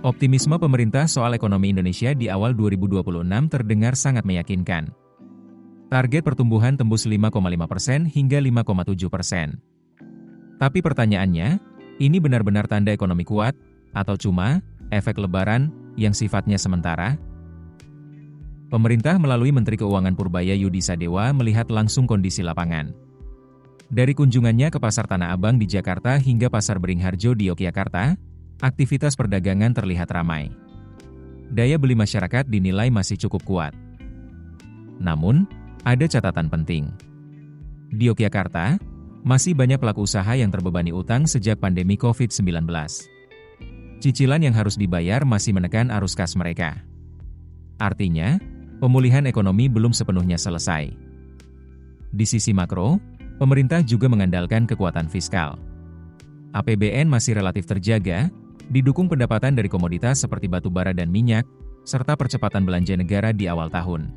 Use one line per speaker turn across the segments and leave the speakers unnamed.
Optimisme pemerintah soal ekonomi Indonesia di awal 2026 terdengar sangat meyakinkan. Target pertumbuhan tembus 5,5% hingga 5,7%. Tapi pertanyaannya, ini benar-benar tanda ekonomi kuat, atau cuma efek lebaran yang sifatnya sementara? Pemerintah melalui Menteri Keuangan Purbaya Yudi Sadewa melihat langsung kondisi lapangan. Dari kunjungannya ke Pasar Tanah Abang di Jakarta hingga Pasar Beringharjo di Yogyakarta, aktivitas perdagangan terlihat ramai. Daya beli masyarakat dinilai masih cukup kuat. Namun, ada catatan penting. Di Yogyakarta, masih banyak pelaku usaha yang terbebani utang sejak pandemi COVID-19. Cicilan yang harus dibayar masih menekan arus kas mereka. Artinya, pemulihan ekonomi belum sepenuhnya selesai. Di sisi makro, pemerintah juga mengandalkan kekuatan fiskal. APBN masih relatif terjaga, didukung pendapatan dari komoditas seperti batu bara dan minyak, serta percepatan belanja negara di awal tahun.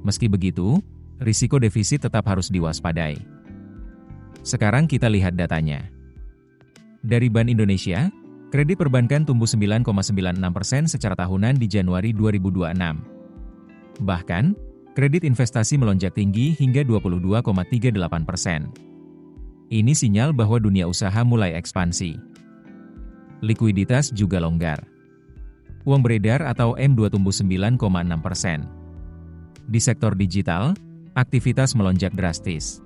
Meski begitu, risiko defisit tetap harus diwaspadai. Sekarang kita lihat datanya. Dari Bank Indonesia, kredit perbankan tumbuh 9,96% secara tahunan di Januari 2026. Bahkan, kredit investasi melonjak tinggi hingga 22,38%. Ini sinyal bahwa dunia usaha mulai ekspansi. Likuiditas juga longgar. Uang beredar atau M2 tumbuh 9,6%. Di sektor digital, aktivitas melonjak drastis.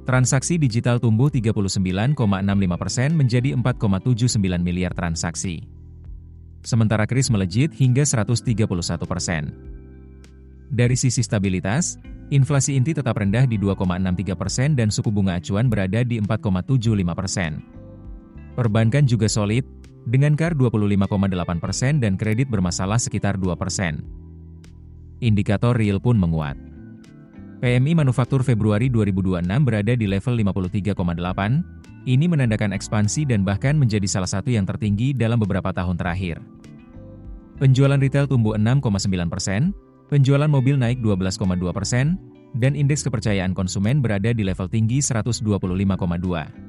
Transaksi digital tumbuh 39,65% menjadi 4,79 miliar transaksi. Sementara kris melejit hingga 131%. Dari sisi stabilitas, inflasi inti tetap rendah di 2,63% dan suku bunga acuan berada di 4,75%. Perbankan juga solid, dengan KAR 25,8% dan kredit bermasalah sekitar 2%. Indikator real pun menguat. PMI Manufaktur Februari 2026 berada di level 53,8, ini menandakan ekspansi dan bahkan menjadi salah satu yang tertinggi dalam beberapa tahun terakhir. Penjualan retail tumbuh 6,9%, penjualan mobil naik 12,2%, dan indeks kepercayaan konsumen berada di level tinggi 125,2.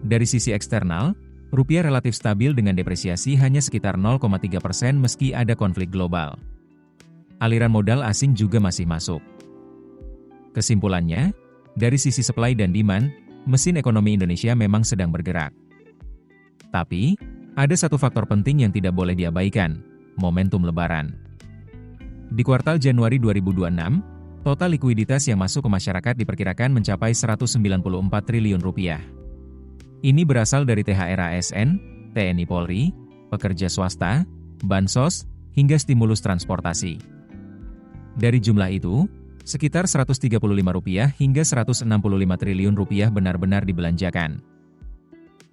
Dari sisi eksternal, rupiah relatif stabil dengan depresiasi hanya sekitar 0,3% meski ada konflik global. Aliran modal asing juga masih masuk. Kesimpulannya, dari sisi supply dan demand, mesin ekonomi Indonesia memang sedang bergerak. Tapi, ada satu faktor penting yang tidak boleh diabaikan, momentum lebaran. Di kuartal Januari 2026, total likuiditas yang masuk ke masyarakat diperkirakan mencapai Rp194 triliun. Ini berasal dari THR ASN, TNI Polri, pekerja swasta, bansos, hingga stimulus transportasi. Dari jumlah itu, sekitar Rp135 hingga Rp165 triliun benar-benar dibelanjakan.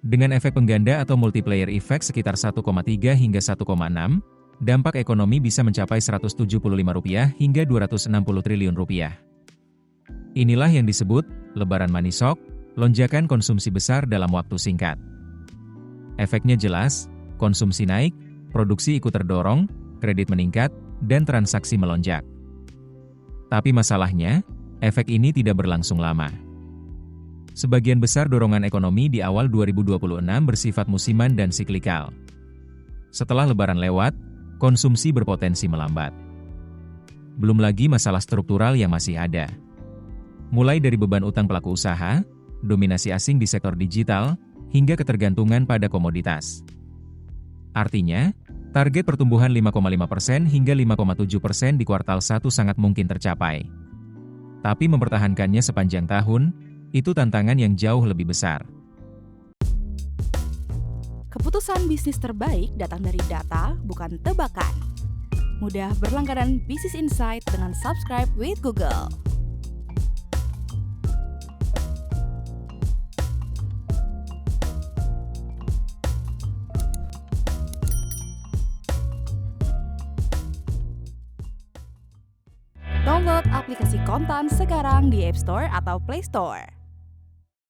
Dengan efek pengganda atau multiplier effect sekitar 1,3 hingga 1,6, dampak ekonomi bisa mencapai Rp175 hingga Rp260 triliun. Inilah yang disebut lebaran money shock, lonjakan konsumsi besar dalam waktu singkat. Efeknya jelas, konsumsi naik, produksi ikut terdorong, kredit meningkat, dan transaksi melonjak. Tapi masalahnya, efek ini tidak berlangsung lama. Sebagian besar dorongan ekonomi di awal 2026 bersifat musiman dan siklikal. Setelah lebaran lewat, konsumsi berpotensi melambat. Belum lagi masalah struktural yang masih ada. Mulai dari beban utang pelaku usaha, dominasi asing di sektor digital, hingga ketergantungan pada komoditas. Artinya, target pertumbuhan 5,5% hingga 5,7% di kuartal 1 sangat mungkin tercapai. Tapi mempertahankannya sepanjang tahun, itu tantangan yang jauh lebih besar.
Keputusan bisnis terbaik datang dari data, bukan tebakan. Mudah berlangganan Business Insight dengan subscribe with Google. Download aplikasi Kontan sekarang di App Store atau Play Store.